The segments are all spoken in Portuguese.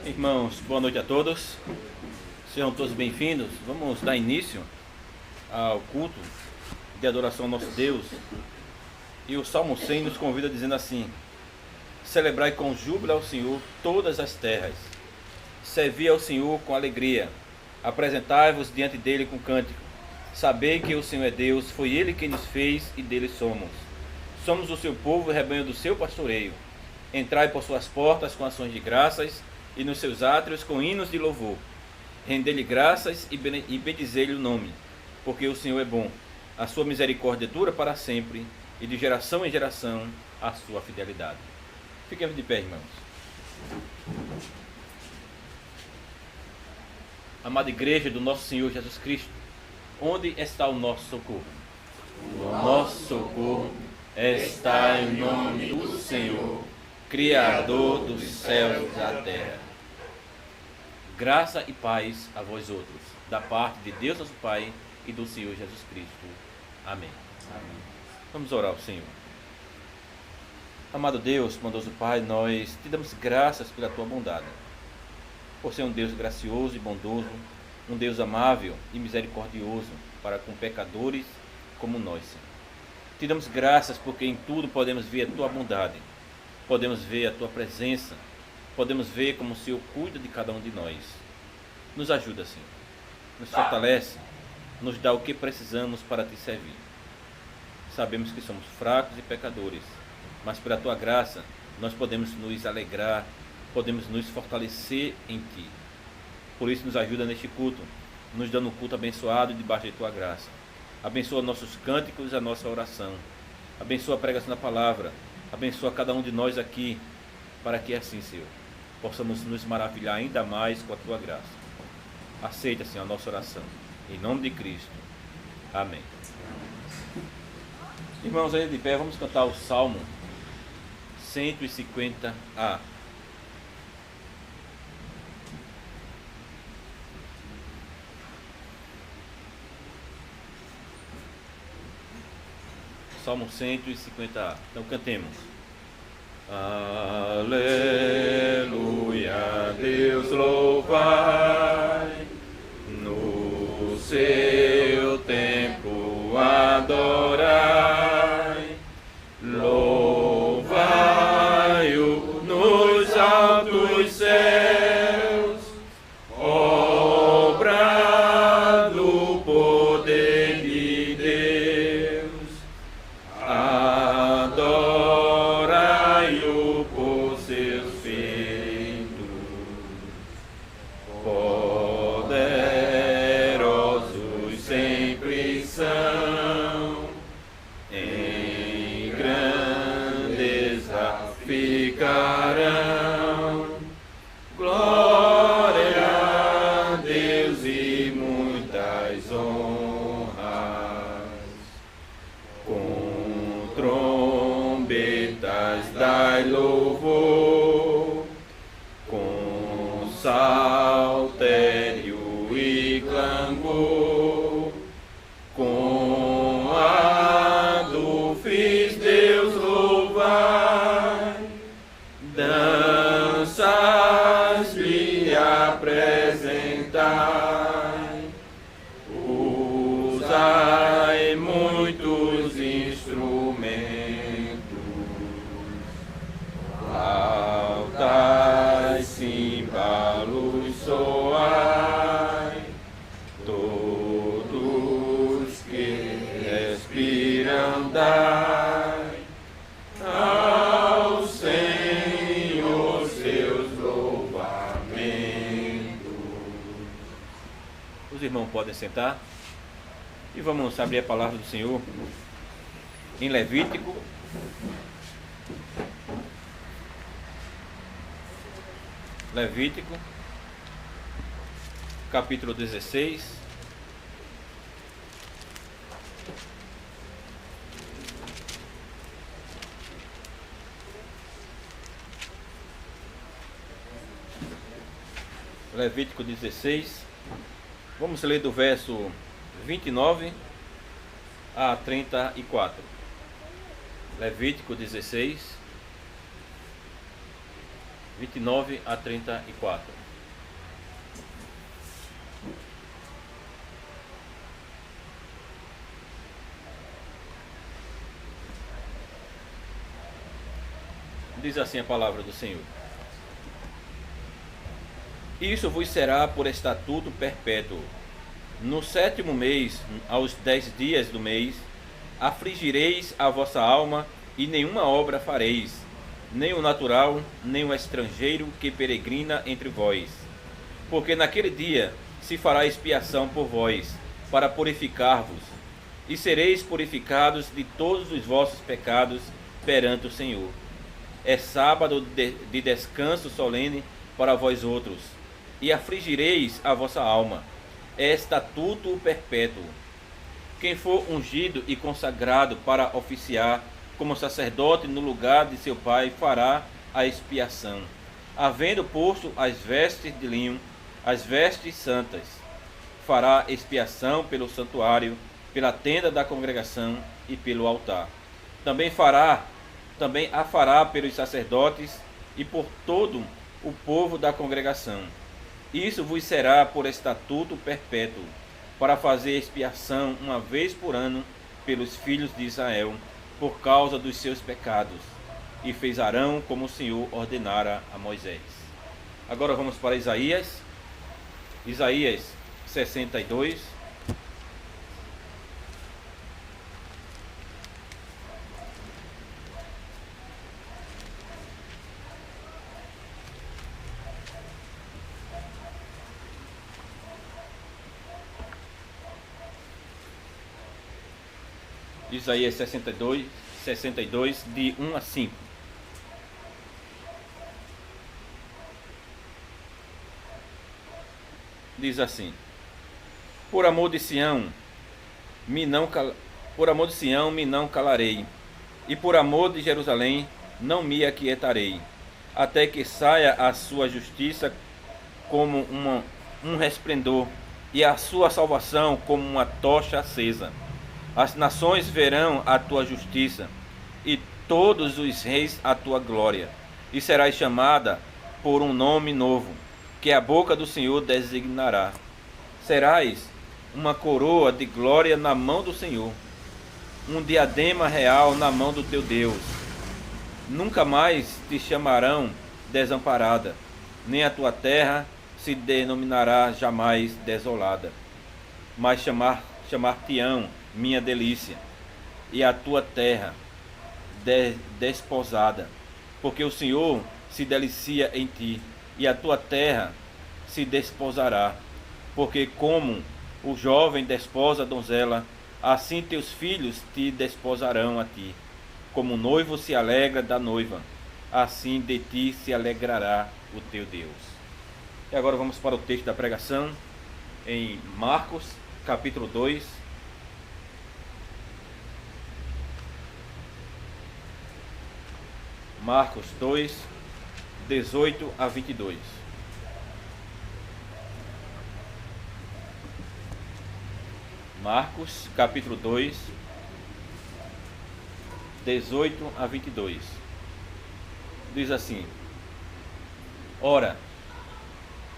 Irmãos, boa noite a todos. Sejam todos bem-vindos. Vamos dar início ao culto de adoração ao nosso Deus. E o Salmo 100 nos convida dizendo assim: celebrai com júbilo ao Senhor todas as terras. Servi ao Senhor com alegria. Apresentai-vos diante dele com cântico. Sabei que o Senhor é Deus, foi ele quem nos fez e dele somos. Somos o seu povo e rebanho do seu pastoreio. Entrai por suas portas com ações de graças e nos seus átrios com hinos de louvor. Rendei-lhe graças e bendizei-lhe o nome, porque o Senhor é bom. A sua misericórdia dura para sempre e de geração em geração a sua fidelidade. Fiquemos de pé, irmãos. Amada igreja do nosso Senhor Jesus Cristo, onde está o nosso socorro? O nosso socorro está em nome do Senhor, Criador dos céus e da terra. Graça e paz a vós outros, da parte de Deus nosso Pai e do Senhor Jesus Cristo. Amém. Amém. Vamos orar ao Senhor. Amado Deus, bondoso Pai, nós te damos graças pela tua bondade, por ser um Deus gracioso e bondoso, um Deus amável e misericordioso para com pecadores como nós, Senhor. Te damos graças porque em tudo podemos ver a tua bondade, podemos ver a tua presença, podemos ver como o Senhor cuida de cada um de nós. Nos ajuda, Senhor, nos fortalece, nos dá o que precisamos para te servir. Sabemos que somos fracos e pecadores, mas pela tua graça nós podemos nos alegrar, podemos nos fortalecer em ti. Por isso nos ajuda neste culto, nos dando um culto abençoado debaixo de tua graça. Abençoa nossos cânticos e a nossa oração. Abençoa a pregação da palavra. Abençoa cada um de nós aqui, para que assim, Senhor, possamos nos maravilhar ainda mais com a tua graça. Aceita, Senhor, a nossa oração. Em nome de Cristo. Amém. Irmãos, aí de pé, vamos cantar o Salmo 150A. Salmo 150A. Então cantemos. Aleluia, Deus louvai, no seu templo adorai, louvai-o nos altos céus, obra do poder de Deus, adorai-o por seus feitos, poderosos sempre são, em grandeza ficarão. Glória a Deus e muitas honras, com trombetas dai louvor, com saltério e clangor, com adufes Deus louvai, danças lhe apresentai, usai muitos instrumentos, flautas, címbalos soai, todos que respiram dai ao Senhor seus louvamentos. Os irmãos podem sentar e vamos abrir a palavra do Senhor em Levítico, capítulo 16. Levítico 16, vamos ler do verso 29 a 34. Levítico 16, 29 a 34. Diz assim a palavra do Senhor: Isso vos será por estatuto perpétuo. No 7º mês, aos 10 dias do mês, afligireis a vossa alma, e nenhuma obra fareis, nem o natural, nem o estrangeiro que peregrina entre vós. Porque naquele dia se fará expiação por vós, para purificar-vos, e sereis purificados de todos os vossos pecados perante o Senhor. É sábado de descanso solene para vós outros, e afligireis a vossa alma. É estatuto perpétuo. Quem for ungido e consagrado para oficiar como sacerdote no lugar de seu pai fará a expiação, havendo posto as vestes de linho, as vestes santas. Fará expiação pelo santuário, pela tenda da congregação e pelo altar. Também a fará pelos sacerdotes e por todo o povo da congregação. Isso vos será por estatuto perpétuo, para fazer expiação uma vez por ano pelos filhos de Israel, por causa dos seus pecados. E fez Arão como o Senhor ordenara a Moisés. Agora vamos para Isaías 62. Isaías 62, de 1 a 5. Diz assim: Por amor de Sião, me não calarei, e por amor de Jerusalém, não me aquietarei, até que saia a sua justiça como um resplendor, e a sua salvação como uma tocha acesa. As nações verão a tua justiça, e todos os reis a tua glória, e serás chamada por um nome novo, que a boca do Senhor designará. Serás uma coroa de glória na mão do Senhor, um diadema real na mão do teu Deus. Nunca mais te chamarão desamparada, nem a tua terra se denominará jamais desolada, mas chamar-te-ão minha delícia, e a tua terra desposada, porque o Senhor se delicia em ti, e a tua terra se desposará, porque como o jovem desposa a donzela, assim teus filhos te desposarão a ti. Como o noivo se alegra da noiva, assim de ti se alegrará o teu Deus. E agora vamos para o texto da pregação, em Marcos, capítulo 2, Marcos 2, 18 a 22. Marcos, capítulo 2, 18 a 22. Diz assim: Ora,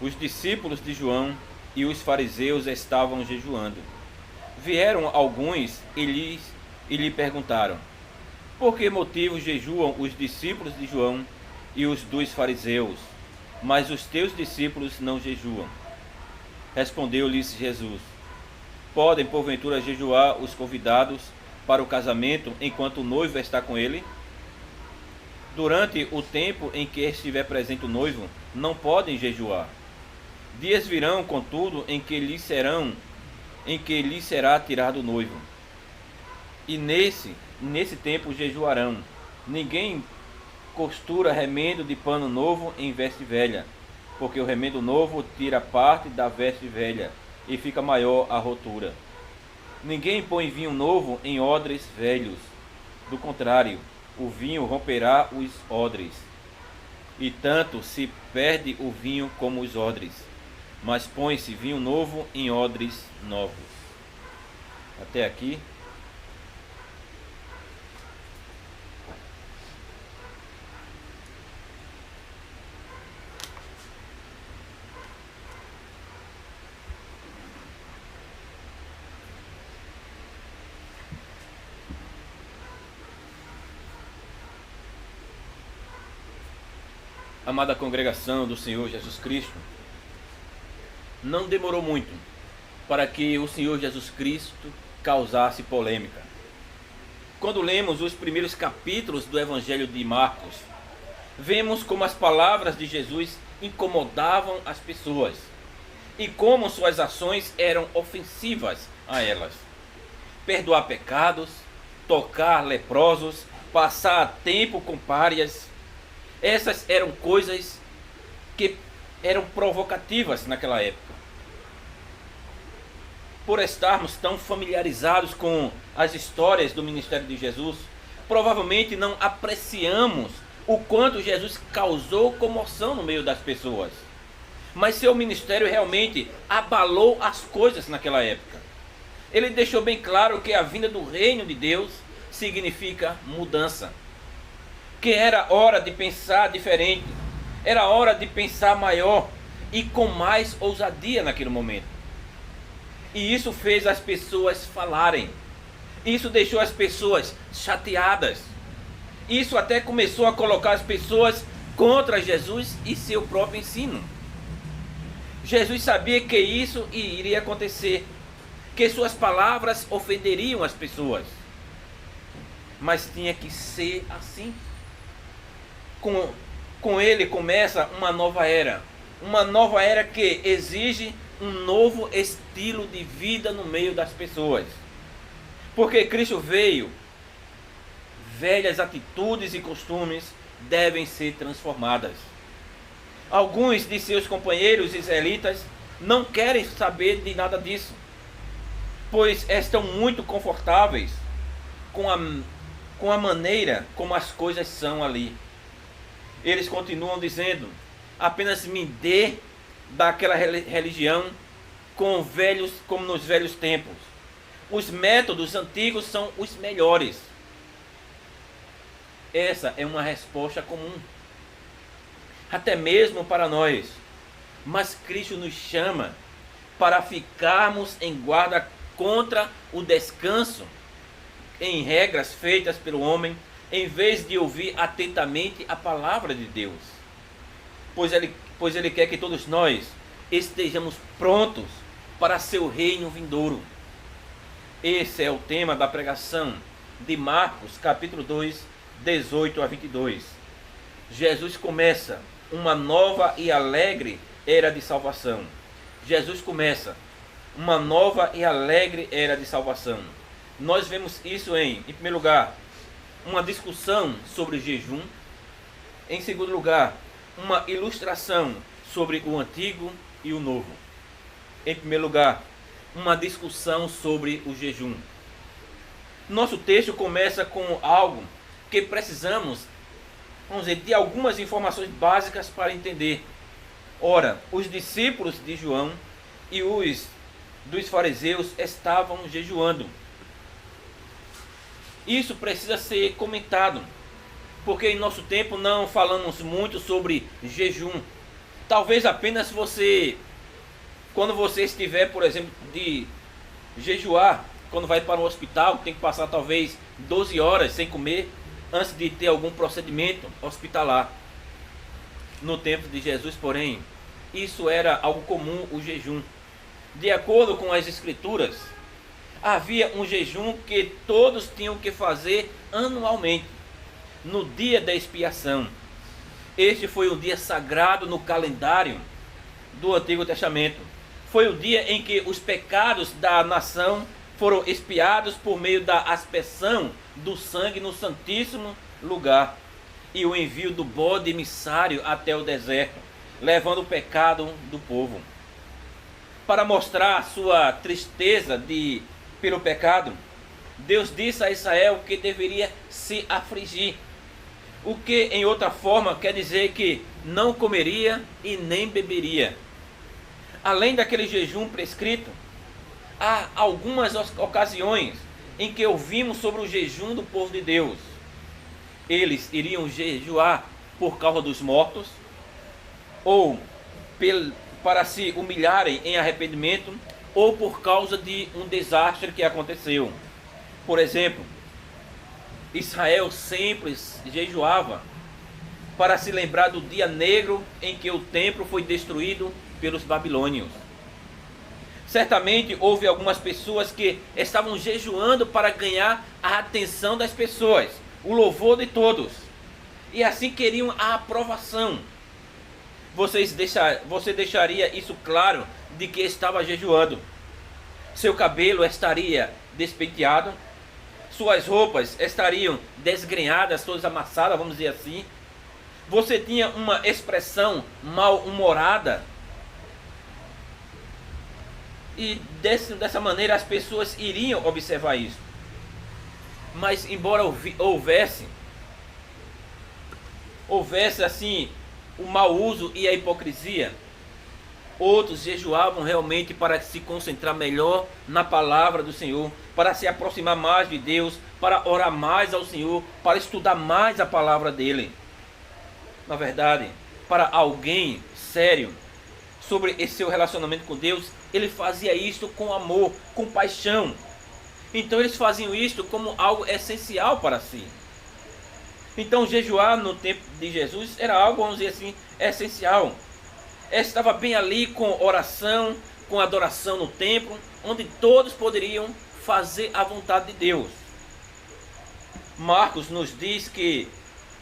os discípulos de João e os fariseus estavam jejuando. Vieram alguns e lhe perguntaram: Por que motivo jejuam os discípulos de João e os dos fariseus, mas os teus discípulos não jejuam? Respondeu-lhes Jesus: Podem porventura jejuar os convidados para o casamento enquanto o noivo está com ele? Durante o tempo em que estiver presente o noivo, não podem jejuar. Dias virão, contudo, em que lhes será tirado o noivo. E nesse tempo jejuarão. Ninguém costura remendo de pano novo em veste velha, porque o remendo novo tira parte da veste velha, e fica maior a rotura. Ninguém põe vinho novo em odres velhos. Do contrário, o vinho romperá os odres, e tanto se perde o vinho como os odres. Mas põe-se vinho novo em odres novos. Até aqui. Amada congregação do Senhor Jesus Cristo, não demorou muito para que o Senhor Jesus Cristo causasse polêmica. Quando lemos os primeiros capítulos do Evangelho de Marcos, vemos como as palavras de Jesus incomodavam as pessoas e como suas ações eram ofensivas a elas. Perdoar pecados, tocar leprosos, passar tempo com párias, essas eram coisas que eram provocativas naquela época. Por estarmos tão familiarizados com as histórias do ministério de Jesus, provavelmente não apreciamos o quanto Jesus causou comoção no meio das pessoas. Mas seu ministério realmente abalou as coisas naquela época. Ele deixou bem claro que a vinda do reino de Deus significa mudança. Que era hora de pensar diferente, era hora de pensar maior e com mais ousadia naquele momento. E isso fez as pessoas falarem, isso deixou as pessoas chateadas, isso até começou a colocar as pessoas contra Jesus e seu próprio ensino. Jesus sabia que isso iria acontecer, que suas palavras ofenderiam as pessoas, mas tinha que ser assim. Com ele começa uma nova era que exige um novo estilo de vida no meio das pessoas. Porque Cristo veio, velhas atitudes e costumes devem ser transformadas. Alguns de seus companheiros israelitas não querem saber de nada disso, pois estão muito confortáveis com a maneira como as coisas são ali. Eles continuam dizendo: apenas me dê daquela religião como nos velhos tempos. Os métodos antigos são os melhores. Essa é uma resposta comum, até mesmo para nós. Mas Cristo nos chama para ficarmos em guarda contra o descanso em regras feitas pelo homem, em vez de ouvir atentamente a palavra de Deus. Pois ele quer que todos nós estejamos prontos para seu reino vindouro. Esse é o tema da pregação de Marcos, capítulo 2, 18 a 22. Jesus começa uma nova e alegre era de salvação. Jesus começa uma nova e alegre era de salvação. Nós vemos isso em primeiro lugar, uma discussão sobre jejum. Em segundo lugar, uma ilustração sobre o antigo e o novo. Em primeiro lugar, uma discussão sobre o jejum. Nosso texto começa com algo que precisamos, de algumas informações básicas para entender. Ora, os discípulos de João e os dos fariseus estavam jejuando. Isso precisa ser comentado, porque em nosso tempo não falamos muito sobre jejum. Talvez apenas quando você estiver, por exemplo, de jejuar, quando vai para o hospital, tem que passar talvez 12 horas sem comer, antes de ter algum procedimento hospitalar. No tempo de Jesus, porém, isso era algo comum, o jejum. De acordo com as Escrituras, havia um jejum que todos tinham que fazer anualmente, no dia da expiação. Este foi um dia sagrado no calendário do Antigo Testamento. Foi o dia em que os pecados da nação foram expiados por meio da aspersão do sangue no santíssimo lugar e o envio do bode emissário até o deserto, levando o pecado do povo. Para mostrar sua tristeza pelo pecado, Deus disse a Israel que deveria se afligir, o que em outra forma quer dizer que não comeria e nem beberia. Além daquele jejum prescrito, há algumas ocasiões em que ouvimos sobre o jejum do povo de Deus. Eles iriam jejuar por causa dos mortos, ou para se humilharem em arrependimento, ou por causa de um desastre que aconteceu. Por exemplo, Israel sempre jejuava para se lembrar do dia negro em que o templo foi destruído pelos babilônios. Certamente houve algumas pessoas que estavam jejuando para ganhar a atenção das pessoas, o louvor de todos, e assim queriam a aprovação. Você deixaria isso claro de que estava jejuando. Seu cabelo estaria despenteado, suas roupas estariam desgrenhadas, todas amassadas, vamos dizer assim. Você tinha uma expressão mal-humorada. E dessa maneira as pessoas iriam observar isso. Mas embora houvesse assim o mau uso e a hipocrisia, outros jejuavam realmente para se concentrar melhor na palavra do Senhor, para se aproximar mais de Deus, para orar mais ao Senhor, para estudar mais a palavra dele. Na verdade, para alguém sério sobre esse seu relacionamento com Deus, ele fazia isto com amor, com paixão. Então eles faziam isto como algo essencial para si. Então jejuar no tempo de Jesus era algo, vamos dizer assim, essencial. Estava bem ali com oração, com adoração no templo, onde todos poderiam fazer a vontade de Deus. Marcos nos diz que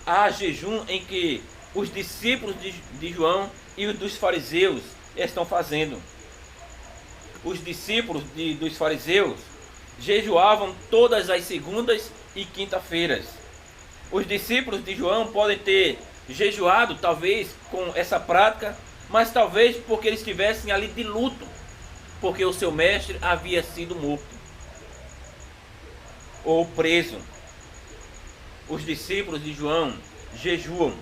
há jejum em que os discípulos de João e os dos fariseus estão fazendo. Os discípulos dos fariseus jejuavam todas as segundas e quinta-feiras. Os discípulos de João podem ter jejuado, talvez, com essa prática, mas talvez porque eles estivessem ali de luto, porque o seu mestre havia sido morto ou preso. Os discípulos de João jejuam.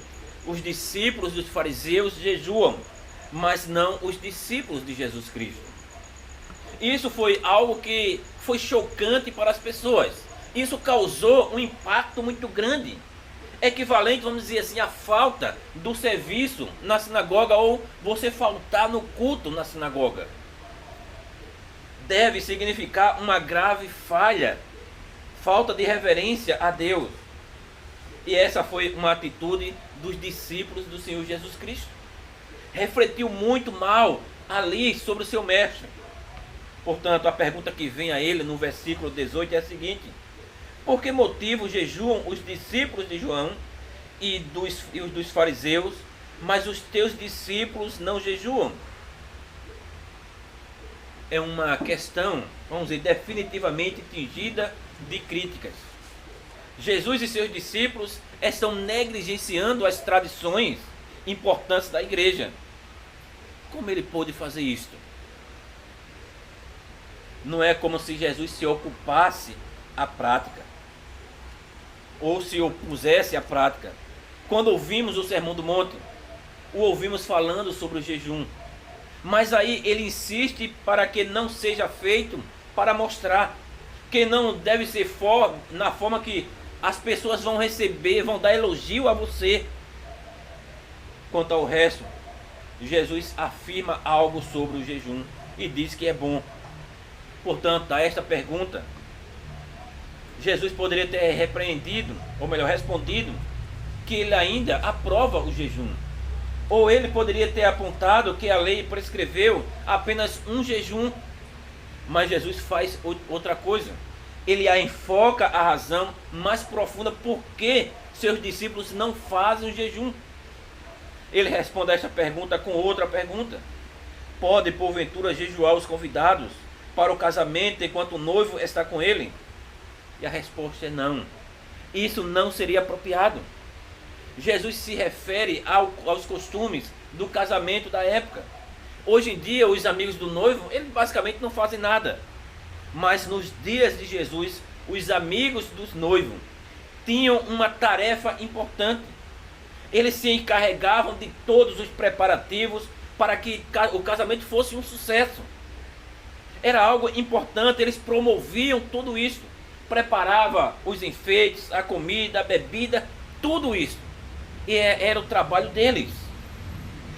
Os discípulos dos fariseus jejuam, mas não os discípulos de Jesus Cristo. Isso foi algo que foi chocante para as pessoas. Isso causou um impacto muito grande, equivalente, vamos dizer assim, à falta do serviço na sinagoga ou você faltar no culto na sinagoga. Deve significar uma grave falha, falta de reverência a Deus. E essa foi uma atitude dos discípulos do Senhor Jesus Cristo. Refletiu muito mal ali sobre o seu mestre. Portanto, a pergunta que vem a ele no versículo 18 é a seguinte: por que motivo jejuam os discípulos de João e os dos fariseus, mas os teus discípulos não jejuam? É uma questão, vamos dizer, definitivamente tingida de críticas. Jesus e seus discípulos estão negligenciando as tradições importantes da igreja. Como ele pôde fazer isto? Não é como se Jesus se ocupasse à prática, ou se opusesse à prática. Quando ouvimos o Sermão do Monte, o ouvimos falando sobre o jejum. Mas aí ele insiste para que não seja feito para mostrar, que não deve ser na forma que as pessoas vão receber, vão dar elogio a você. Quanto ao resto, Jesus afirma algo sobre o jejum e diz que é bom. Portanto, a esta pergunta, Jesus poderia ter repreendido, ou melhor, respondido, que ele ainda aprova o jejum. Ou ele poderia ter apontado que a lei prescreveu apenas um jejum. Mas Jesus faz outra coisa. Ele enfoca a razão mais profunda por que seus discípulos não fazem o jejum. Ele responde a esta pergunta com outra pergunta: pode porventura jejuar os convidados para o casamento enquanto o noivo está com ele? E a resposta é não. Isso não seria apropriado. Jesus se refere aos costumes do casamento da época. Hoje em dia, os amigos do noivo, eles basicamente não fazem nada. Mas nos dias de Jesus, os amigos dos noivos tinham uma tarefa importante. Eles se encarregavam de todos os preparativos para que o casamento fosse um sucesso. Era algo importante, eles promoviam tudo isso. Preparavam os enfeites, a comida, a bebida, tudo isso. E era o trabalho deles.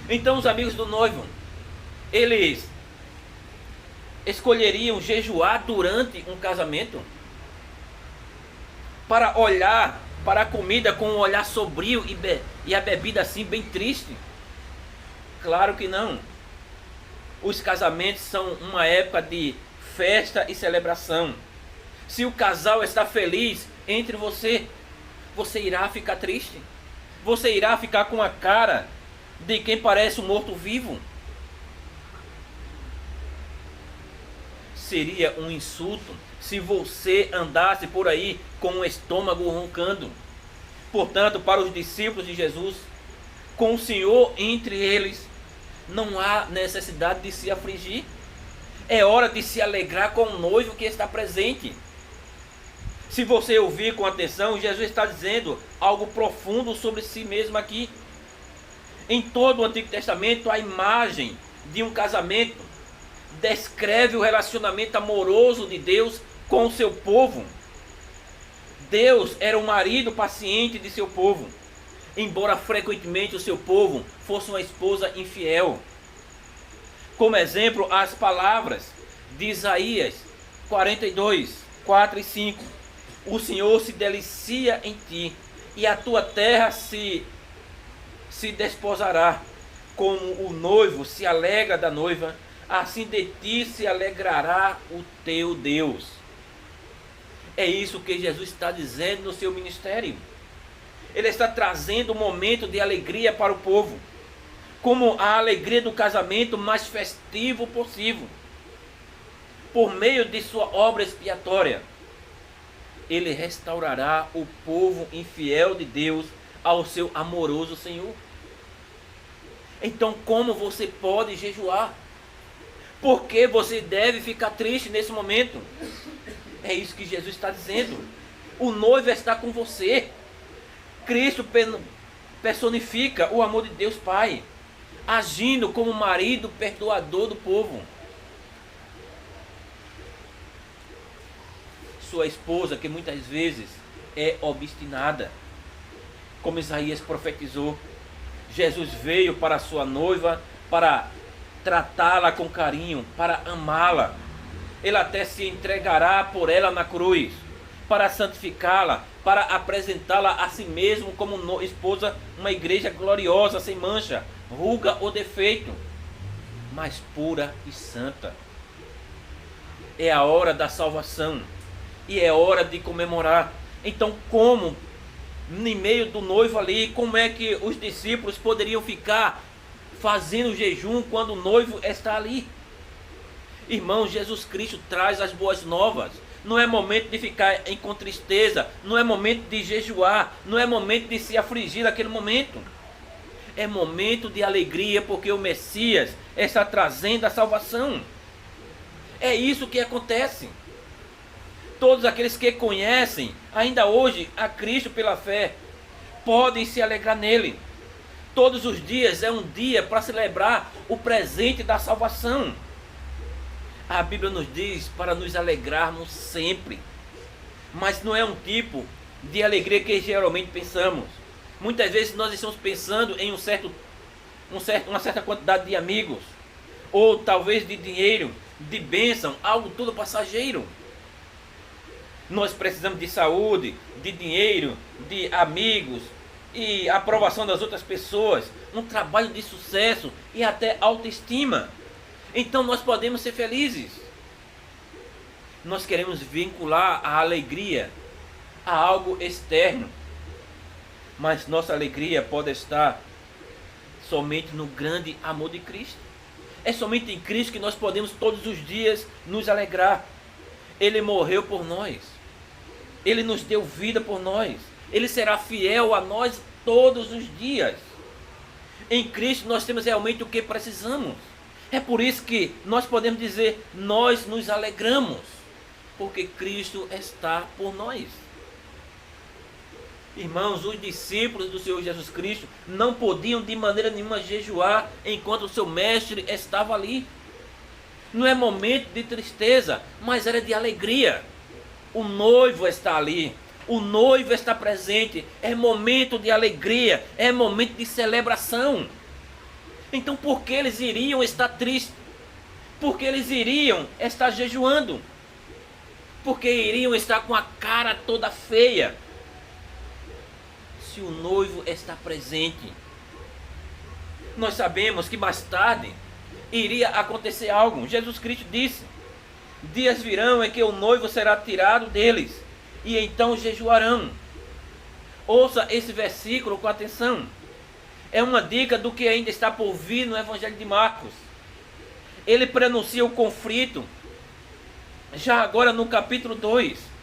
Então os amigos do noivo, eles escolheriam jejuar durante um casamento para olhar para a comida com um olhar sombrio e a bebida assim bem triste? Claro que não. Os casamentos são uma época de festa e celebração. Se o casal está feliz entre você, você irá ficar triste? Você irá ficar com a cara de quem parece um morto-vivo? Seria um insulto se você andasse por aí com o estômago roncando. Portanto, para os discípulos de Jesus, com o Senhor entre eles, não há necessidade de se afligir. É hora de se alegrar com o noivo que está presente. Se você ouvir com atenção, Jesus está dizendo algo profundo sobre si mesmo aqui. Em todo o Antigo Testamento, a imagem de um casamento descreve o relacionamento amoroso de Deus com o seu povo. Deus era o marido paciente de seu povo, embora frequentemente o seu povo fosse uma esposa infiel. Como exemplo, as palavras de Isaías 42, 4 e 5. O Senhor se delicia em ti, e a tua terra se desposará, como o noivo se alegra da noiva, assim de ti se alegrará o teu Deus. É isso que Jesus está dizendo no seu ministério. Ele está trazendo um momento de alegria para o povo, como a alegria do casamento mais festivo possível. Por meio de sua obra expiatória, ele restaurará o povo infiel de Deus ao seu amoroso Senhor. Então, como você pode jejuar? Por que você deve ficar triste nesse momento? É isso que Jesus está dizendo. O noivo está com você. Cristo personifica o amor de Deus Pai, agindo como marido perdoador do povo. Sua esposa, que muitas vezes é obstinada, como Isaías profetizou, Jesus veio para sua noiva para tratá-la com carinho, para amá-la. Ele até se entregará por ela na cruz, para santificá-la, para apresentá-la a si mesmo como esposa, uma igreja gloriosa, sem mancha, ruga ou defeito, mas pura e santa. É a hora da salvação e é hora de comemorar. Então, como em meio do noivo ali, como é que os discípulos poderiam ficar fazendo jejum quando o noivo está ali? Irmãos, Jesus Cristo traz as boas novas. Não é momento de ficar com tristeza, não é momento de jejuar, não é momento de se afligir naquele momento. É momento de alegria, porque o Messias está trazendo a salvação. É isso que acontece. Todos aqueles que conhecem ainda hoje a Cristo pela fé podem se alegrar nele. Todos os dias é um dia para celebrar o presente da salvação. A Bíblia nos diz para nos alegrarmos sempre, mas não é um tipo de alegria que geralmente pensamos. Muitas vezes nós estamos pensando em uma certa quantidade de amigos, ou talvez de dinheiro, de bênção, algo tudo passageiro. Nós precisamos de saúde, de dinheiro, de amigos e aprovação das outras pessoas, um trabalho de sucesso e até autoestima. Então nós podemos ser felizes. Nós queremos vincular a alegria a algo externo, mas nossa alegria pode estar somente no grande amor de Cristo. É somente em Cristo que nós podemos todos os dias nos alegrar. Ele morreu por nós. Ele nos deu vida por nós. Ele será fiel a nós todos os dias. Em Cristo nós temos realmente o que precisamos. É por isso que nós podemos dizer, nós nos alegramos, porque Cristo está por nós. Irmãos, os discípulos do Senhor Jesus Cristo não podiam de maneira nenhuma jejuar enquanto o seu mestre estava ali. Não é momento de tristeza, mas era de alegria. O noivo está ali, o noivo está presente, é momento de alegria, é momento de celebração. Então por que eles iriam estar tristes? Por que eles iriam estar jejuando? Porque iriam estar com a cara toda feia. Se se o noivo está presente. Nós sabemos que mais tarde iria acontecer algo. Jesus Cristo disse: dias virão em que o noivo será tirado deles, e então jejuarão. Ouça esse versículo com atenção. É uma dica do que ainda está por vir no Evangelho de Marcos. Ele prenuncia o conflito, já agora no capítulo 2.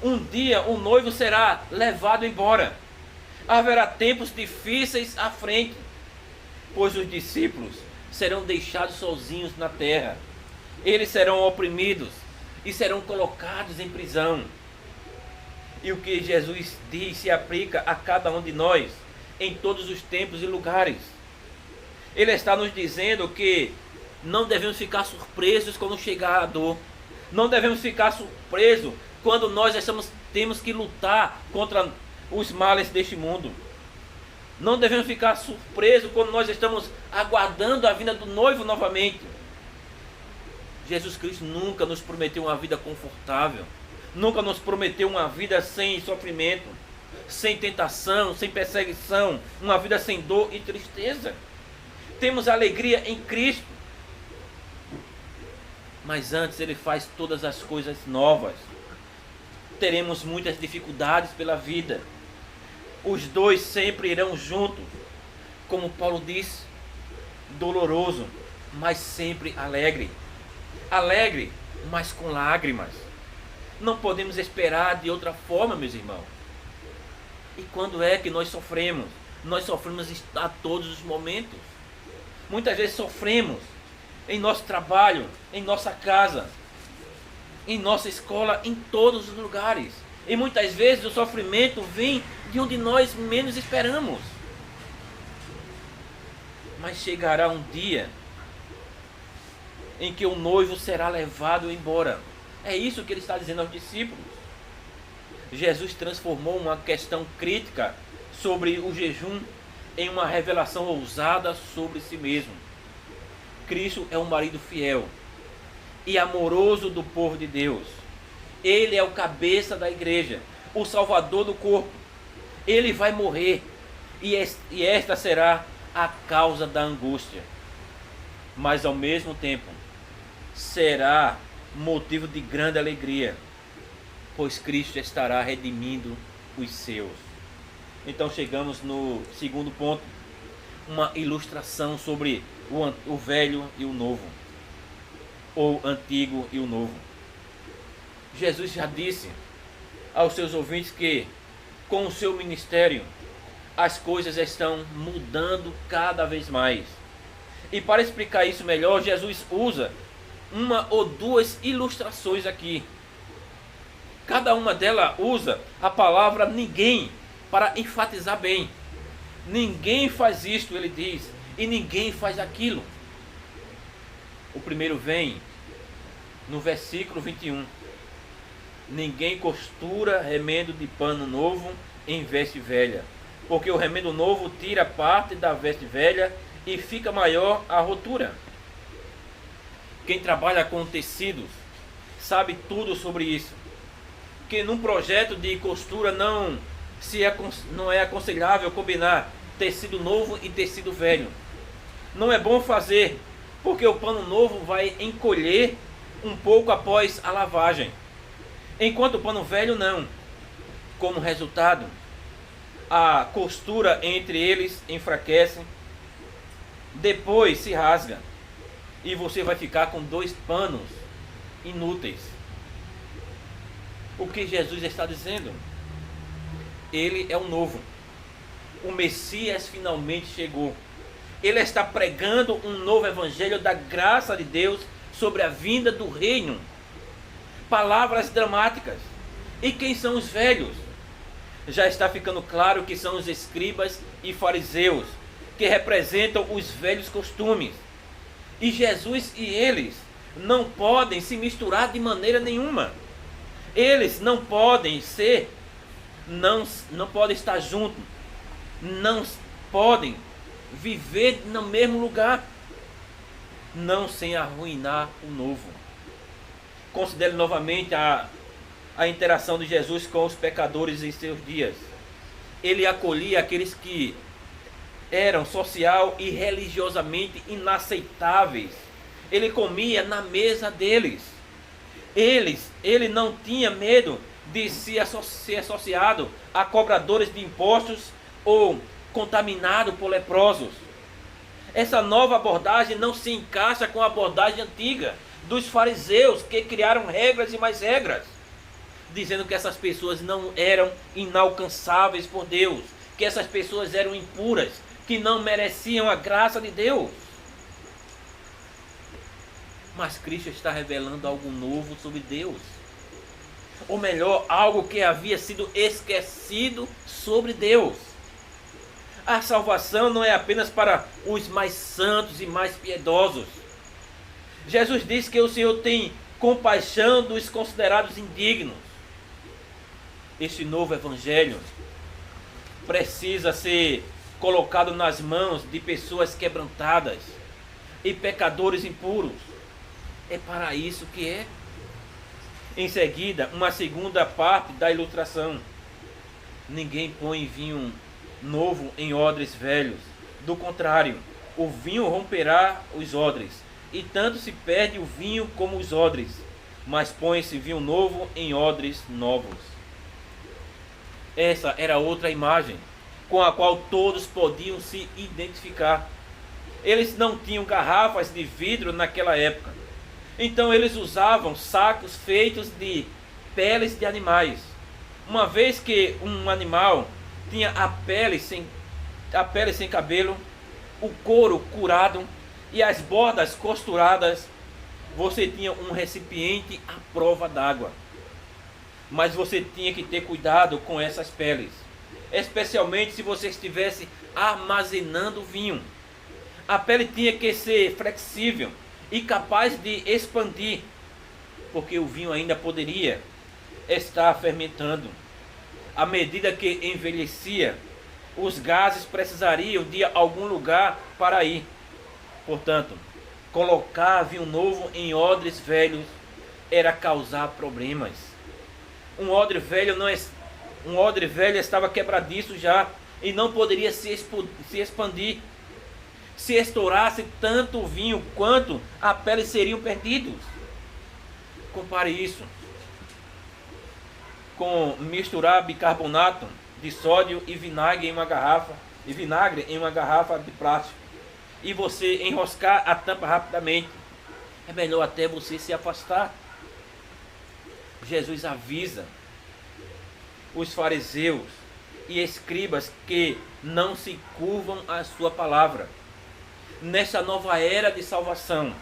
Um dia o noivo será levado embora. Haverá tempos difíceis à frente, pois os discípulos serão deixados sozinhos na terra. Eles serão oprimidos e serão colocados em prisão. E o que Jesus diz se aplica a cada um de nós, em todos os tempos e lugares. Ele está nos dizendo que não devemos ficar surpresos quando chegar a dor. Não devemos ficar surpresos quando nós temos que lutar contra os males deste mundo. Não devemos ficar surpresos quando nós estamos aguardando a vinda do noivo novamente. Jesus Cristo nunca nos prometeu uma vida confortável. Nunca nos prometeu uma vida sem sofrimento, sem tentação, sem perseguição, uma vida sem dor e tristeza. Temos alegria em Cristo. Mas antes Ele faz todas as coisas novas. Teremos muitas dificuldades pela vida. Os dois sempre irão juntos. Como Paulo disse, doloroso, mas sempre alegre. Alegre, mas com lágrimas. Não podemos esperar de outra forma, meus irmãos. E quando é que nós sofremos? Nós sofremos a todos os momentos. Muitas vezes sofremos em nosso trabalho, em nossa casa, em nossa escola, em todos os lugares. E muitas vezes o sofrimento vem de onde nós menos esperamos. Mas chegará um dia em que o noivo será levado embora. É isso que ele está dizendo aos discípulos. Jesus transformou uma questão crítica sobre o jejum em uma revelação ousada sobre si mesmo. Cristo é um marido fiel e amoroso do povo de Deus. Ele é o cabeça da igreja, o salvador do corpo. Ele vai morrer e esta será a causa da angústia. Mas ao mesmo tempo será motivo de grande alegria, pois Cristo estará redimindo os seus. Então chegamos no segundo ponto, uma ilustração sobre o velho e o novo, ou antigo e o novo. Jesus já disse aos seus ouvintes que com o seu ministério as coisas estão mudando cada vez mais. E para explicar isso melhor, Jesus usa uma ou duas ilustrações aqui. Cada uma delas usa a palavra ninguém para enfatizar bem. Ninguém faz isto, ele diz, e ninguém faz aquilo. O primeiro vem no versículo 21. Ninguém costura remendo de pano novo em veste velha, porque o remendo novo tira parte da veste velha e fica maior a rotura. Quem trabalha com tecidos sabe tudo sobre isso. Que num projeto de costura não é aconselhável combinar tecido novo e tecido velho. Não é bom fazer, porque o pano novo vai encolher um pouco após a lavagem, enquanto o pano velho não. Como resultado, a costura entre eles enfraquece, depois se rasga, e você vai ficar com dois panos inúteis. O que Jesus está dizendo? Ele é o novo. O Messias finalmente chegou. Ele está pregando um novo evangelho da graça de Deus sobre a vinda do reino. Palavras dramáticas. E quem são os velhos? Já está ficando claro que são os escribas e fariseus, que representam os velhos costumes. E Jesus e eles não podem se misturar de maneira nenhuma. Eles não podem não podem estar juntos, não podem viver no mesmo lugar, não sem arruinar o novo. Considere novamente a interação de Jesus com os pecadores em seus dias. Ele acolhia aqueles que eram social e religiosamente inaceitáveis. Ele comia na mesa deles. Ele não tinha medo de ser associado a cobradores de impostos ou contaminado por leprosos. Essa nova abordagem não se encaixa com a abordagem antiga dos fariseus, que criaram regras e mais regras, dizendo que essas pessoas não eram inalcançáveis por Deus, que essas pessoas eram impuras, que não mereciam a graça de Deus. Mas Cristo está revelando algo novo sobre Deus. Ou melhor, algo que havia sido esquecido sobre Deus. A salvação não é apenas para os mais santos e mais piedosos. Jesus diz que o Senhor tem compaixão dos considerados indignos. Este novo evangelho precisa ser colocado nas mãos de pessoas quebrantadas e pecadores impuros. É para isso que é. Em seguida, uma segunda parte da ilustração. Ninguém põe vinho novo em odres velhos. Do contrário, o vinho romperá os odres, e tanto se perde o vinho como os odres. Mas põe-se vinho novo em odres novos. Essa era outra imagem com a qual todos podiam se identificar. Eles não tinham garrafas de vidro naquela época. Então eles usavam sacos feitos de peles de animais. Uma vez que um animal tinha a pele sem cabelo, o couro curado e as bordas costuradas, você tinha um recipiente à prova d'água. Mas você tinha que ter cuidado com essas peles, especialmente se você estivesse armazenando vinho. A pele tinha que ser flexível e capaz de expandir, porque o vinho ainda poderia estar fermentando. À medida que envelhecia, os gases precisariam de algum lugar para ir. Portanto, colocar vinho novo em odres velhos era causar problemas. Um odre velho estava quebradiço já e não poderia se expandir. Se estourasse tanto o vinho quanto a pele, seriam perdidos. Compare isso com misturar bicarbonato de sódio e vinagre em uma garrafa de plástico e você enroscar a tampa rapidamente. É melhor até você se afastar. Jesus avisa os fariseus e escribas que não se curvam à sua palavra. Nessa nova era de salvação,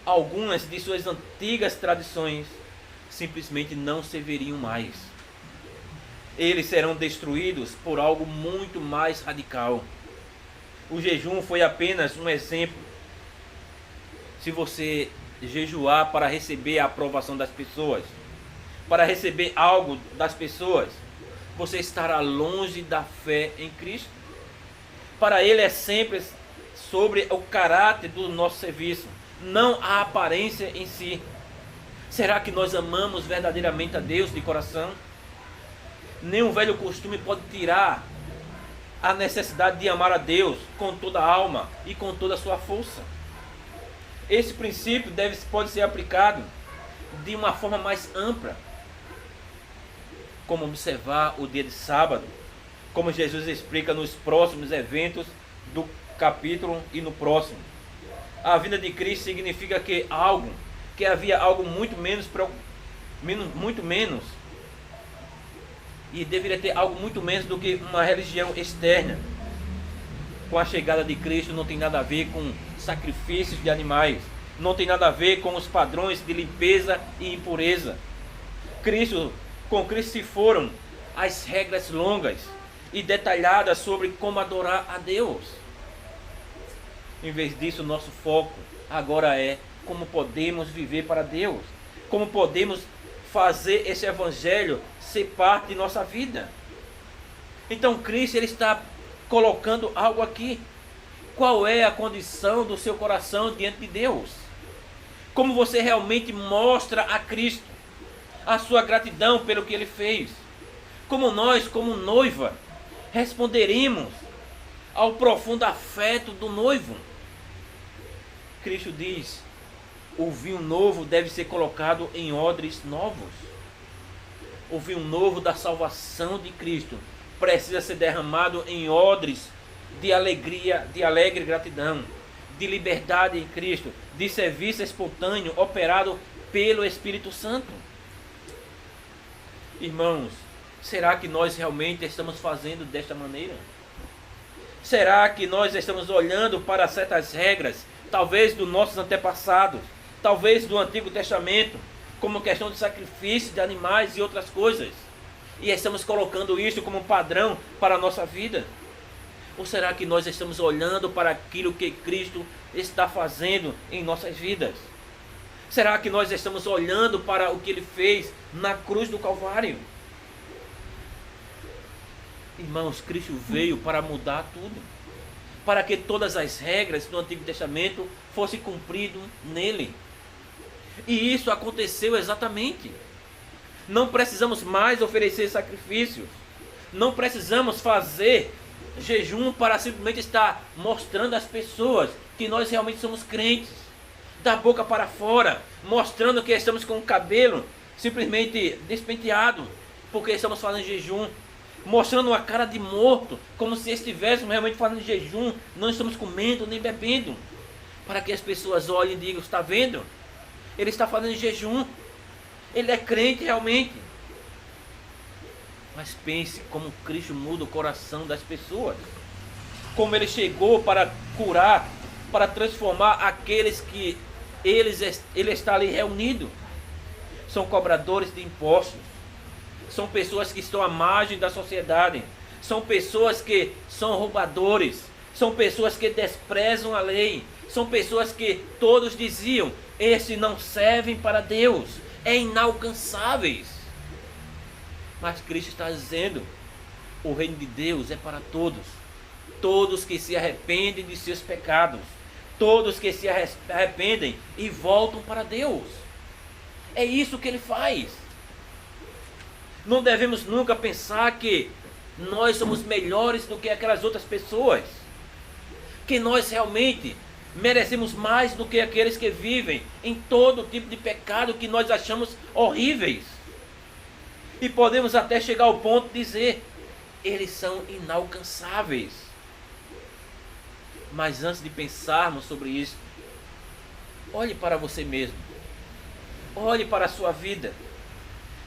algumas de suas antigas tradições simplesmente não serviriam mais. Eles serão destruídos por algo muito mais radical. O jejum foi apenas um exemplo. Se você jejuar para receber a aprovação das pessoas, para receber algo das pessoas, você estará longe da fé em Cristo. Para Ele é sempre sobre o caráter do nosso serviço, não a aparência em si. Será que nós amamos verdadeiramente a Deus de coração? Nenhum velho costume pode tirar a necessidade de amar a Deus com toda a alma e com toda a sua força. Esse princípio pode ser aplicado de uma forma mais ampla, como observar o dia de sábado, como Jesus explica nos próximos eventos do capítulo e no próximo. A vinda de Cristo significa que havia algo muito menos e deveria ter algo muito menos do que uma religião externa. Com a chegada de Cristo não tem nada a ver com sacrifícios de animais, não tem nada a ver com os padrões de limpeza e impureza. Com Cristo se foram as regras longas e detalhadas sobre como adorar a Deus. Em vez disso, nosso foco agora é como podemos viver para Deus, como podemos fazer esse evangelho ser parte de nossa vida. Então Cristo ele está colocando algo aqui. Qual é a condição do seu coração diante de Deus? Como você realmente mostra a Cristo a sua gratidão pelo que Ele fez? Como nós, como noiva, responderemos ao profundo afeto do noivo? Cristo diz: o vinho novo deve ser colocado em odres novos. O vinho novo da salvação de Cristo precisa ser derramado em odres de alegria, de alegre gratidão, de liberdade em Cristo, de serviço espontâneo operado pelo Espírito Santo. Irmãos, será que nós realmente estamos fazendo desta maneira? Será que nós estamos olhando para certas regras, talvez dos nossos antepassados, talvez do Antigo Testamento, como questão de sacrifício de animais e outras coisas, e estamos colocando isso como um padrão para a nossa vida? Ou será que nós estamos olhando para aquilo que Cristo está fazendo em nossas vidas? Será que nós estamos olhando para o que Ele fez na cruz do Calvário? Irmãos, Cristo veio para mudar tudo, para que todas as regras do Antigo Testamento fossem cumpridas nele. E isso aconteceu exatamente. Não precisamos mais oferecer sacrifícios, não precisamos fazer jejum para simplesmente estar mostrando às pessoas que nós realmente somos crentes, da boca para fora, mostrando que estamos com o cabelo simplesmente despenteado, porque estamos fazendo jejum, mostrando uma cara de morto, como se estivéssemos realmente fazendo jejum, não estamos comendo nem bebendo, para que as pessoas olhem e digam: está vendo? Ele está fazendo jejum, ele é crente realmente. Mas pense como Cristo muda o coração das pessoas, como Ele chegou para curar, para transformar aqueles que Ele está ali reunido. São cobradores de impostos, são pessoas que estão à margem da sociedade, são pessoas que são roubadores, são pessoas que desprezam a lei, são pessoas que todos diziam: esses não servem para Deus, é inalcançáveis. Mas Cristo está dizendo: o reino de Deus é para todos, todos que se arrependem de seus pecados, todos que se arrependem e voltam para Deus. É isso que Ele faz. Não devemos nunca pensar que nós somos melhores do que aquelas outras pessoas, que nós realmente merecemos mais do que aqueles que vivem em todo tipo de pecado que nós achamos horríveis. E podemos até chegar ao ponto de dizer: eles são inalcançáveis. Mas antes de pensarmos sobre isso, olhe para você mesmo, olhe para a sua vida.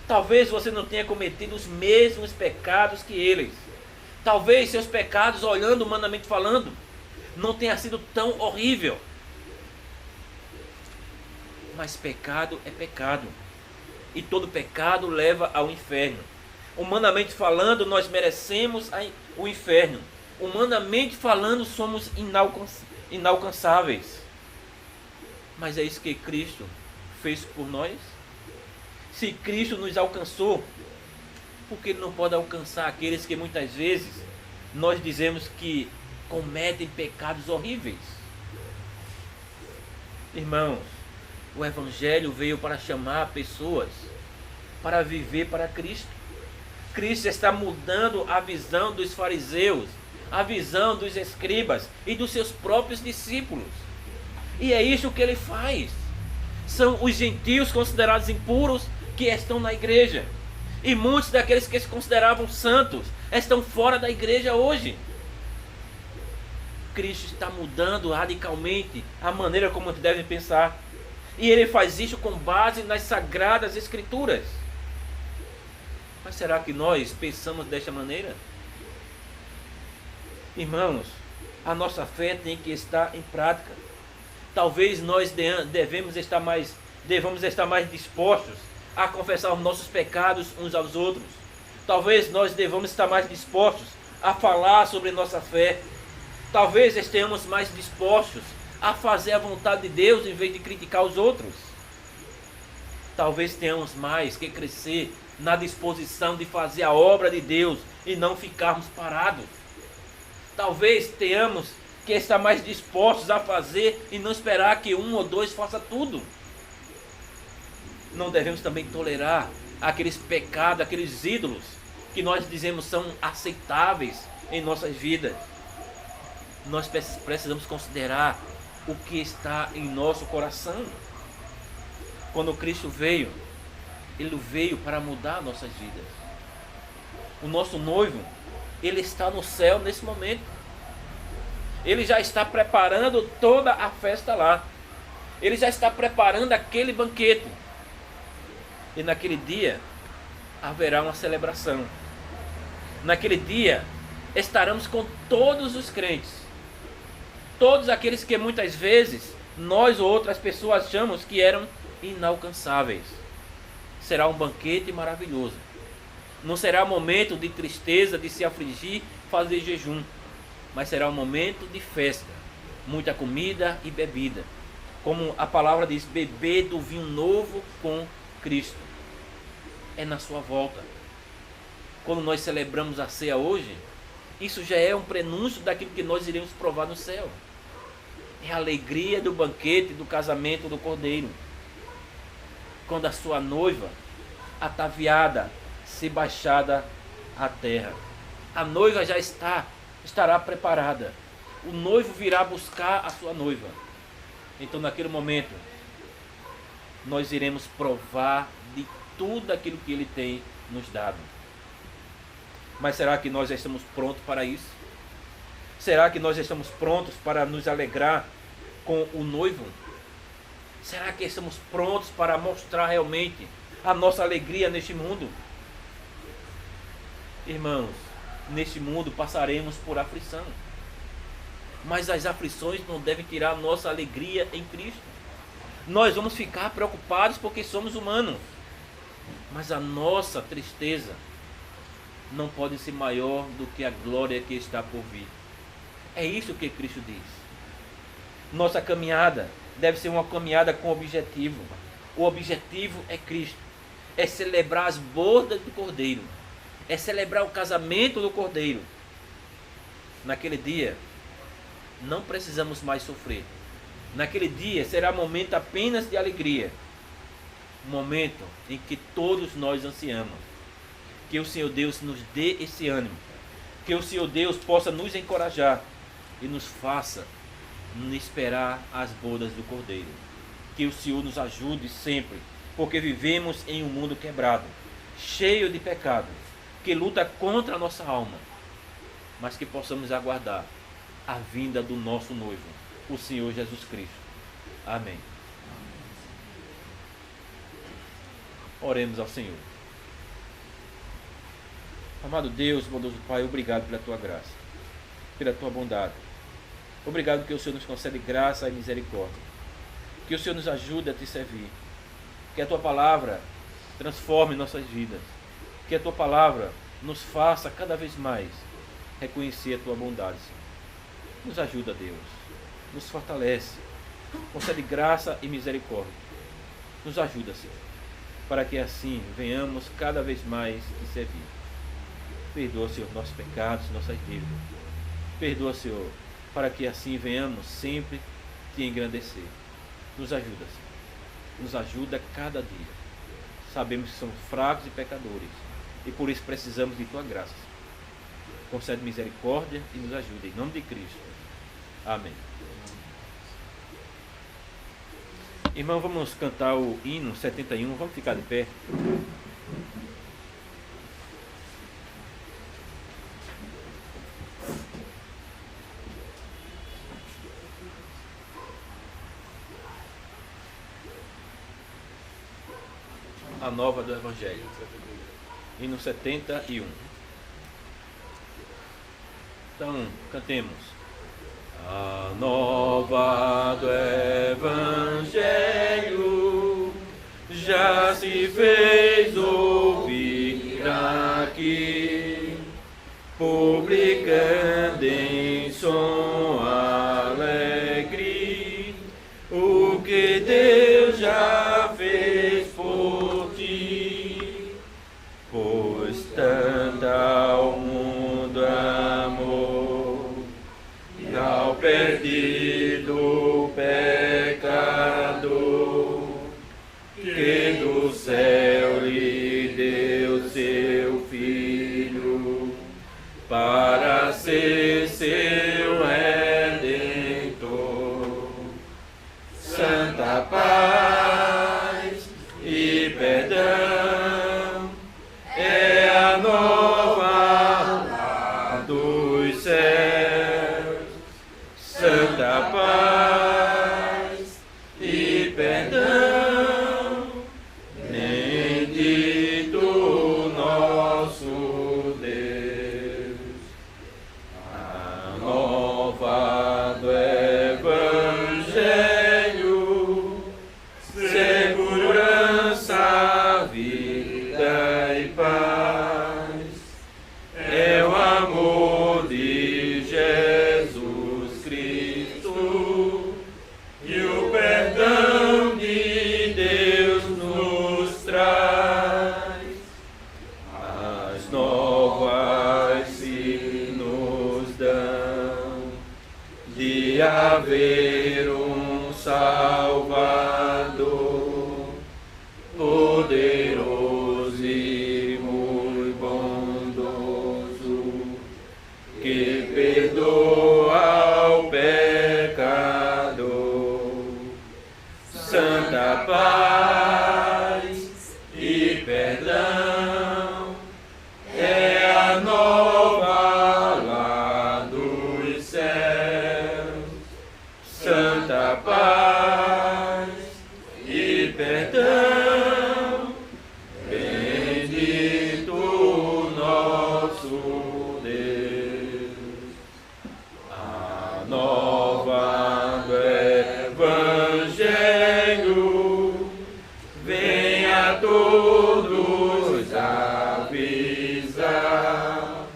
Talvez você não tenha cometido os mesmos pecados que eles. Talvez seus pecados, olhando humanamente falando, não tenha sido tão horrível. Mas pecado é pecado, e todo pecado leva ao inferno. Humanamente falando, nós merecemos o inferno. Humanamente falando, somos inalcançáveis. Mas é isso que Cristo fez por nós. Se Cristo nos alcançou, por que Ele não pode alcançar aqueles que muitas vezes nós dizemos que cometem pecados horríveis? Irmãos, o Evangelho veio para chamar pessoas para viver para Cristo. Cristo está mudando a visão dos fariseus, a visão dos escribas e dos seus próprios discípulos. E é isso que Ele faz. São os gentios considerados impuros que estão na igreja. E muitos daqueles que se consideravam santos estão fora da igreja hoje. Cristo está mudando radicalmente a maneira como eles devem pensar. E Ele faz isso com base nas Sagradas Escrituras. Mas será que nós pensamos desta maneira? Irmãos, a nossa fé tem que estar em prática. Talvez nós devamos estar mais dispostos a confessar os nossos pecados uns aos outros. Talvez nós devamos estar mais dispostos a falar sobre nossa fé. Talvez estejamos mais dispostos a fazer a vontade de Deus em vez de criticar os outros. Talvez tenhamos mais que crescer na disposição de fazer a obra de Deus e não ficarmos parados. Talvez tenhamos que estar mais dispostos a fazer e não esperar que um ou dois faça tudo. Não devemos também tolerar aqueles pecados, aqueles ídolos que nós dizemos são aceitáveis em nossas vidas. Nós precisamos considerar o que está em nosso coração. Quando Cristo veio, Ele veio para mudar nossas vidas. O nosso noivo, Ele está no céu nesse momento. Ele já está preparando toda a festa lá. Ele já está preparando aquele banquete. E naquele dia haverá uma celebração. Naquele dia estaremos com todos os crentes. Todos aqueles que muitas vezes nós ou outras pessoas achamos que eram inalcançáveis. Será um banquete maravilhoso. Não será momento de tristeza, de se afligir, fazer jejum. Mas será um momento de festa. Muita comida e bebida. Como a palavra diz, beber do vinho novo com Cristo. É na sua volta. Quando nós celebramos a ceia hoje, isso já é um prenúncio daquilo que nós iremos provar no céu. É a alegria do banquete, do casamento do Cordeiro. Quando a sua noiva, ataviada, se baixada à terra. A noiva já estará preparada. O noivo virá buscar a sua noiva. Então naquele momento, nós iremos provar de tudo aquilo que Ele tem nos dado. Mas será que nós já estamos prontos para isso? Será que nós já estamos prontos para nos alegrar com o noivo? Será que estamos prontos para mostrar realmente a nossa alegria neste mundo? Irmãos, neste mundo passaremos por aflição. Mas as aflições não devem tirar a nossa alegria em Cristo. Nós vamos ficar preocupados porque somos humanos. Mas a nossa tristeza não pode ser maior do que a glória que está por vir. É isso que Cristo diz. Nossa caminhada deve ser uma caminhada com objetivo. O objetivo é Cristo. É celebrar as bodas do Cordeiro. É celebrar o casamento do Cordeiro. Naquele dia, não precisamos mais sofrer. Naquele dia será momento apenas de alegria. Um momento em que todos nós ansiamos. Que o Senhor Deus nos dê esse ânimo. Que o Senhor Deus possa nos encorajar e nos faça esperar as bodas do Cordeiro. Que o Senhor nos ajude sempre, porque vivemos em um mundo quebrado, cheio de pecado, que luta contra a nossa alma, mas que possamos aguardar a vinda do nosso noivo, o Senhor Jesus Cristo. Amém. Oremos ao Senhor. Amado Deus, bondoso Pai, obrigado pela Tua graça, pela Tua bondade. Obrigado que o Senhor nos concede graça e misericórdia. Que o Senhor nos ajude a Te servir. Que a Tua palavra transforme nossas vidas. Que a Tua palavra nos faça cada vez mais reconhecer a Tua bondade, Senhor. Nos ajuda, Deus. Nos fortalece. Concede graça e misericórdia. Nos ajuda, Senhor. Para que assim venhamos cada vez mais Te servir. Perdoa, Senhor, nossos pecados, nossas dívidas. Perdoa, Senhor, para que assim venhamos sempre Te engrandecer. Nos ajuda, Senhor. Nos ajuda cada dia. Sabemos que somos fracos e pecadores. E por isso precisamos de Tua graça. Concede misericórdia e nos ajuda. Em nome de Cristo. Amém. Irmão, vamos cantar o hino 71. Vamos ficar de pé. A nova do Evangelho. Hino 71. Então, cantemos. A nova do Evangelho já se fez ouvir aqui, publicando em som alegre o que Deus já fez por ti, pois tanto ao mundo amor e ao perdido pecador, que do céu lhe deu seu Filho santa paz e perdão, bendito nosso Deus, renovado Evangelho, segurança, vida e paz, é o amor de Jesus Cristo e o perdão de Deus nos traz. As novas se nos dão de haver um Salvador, poderoso e muito bondoso, que perdoa o pecador. Santa paz e perdão é a nova lá dos céus. Santa paz e perdão, bendito nosso Deus. A nova do Evangelho vem a todos avisar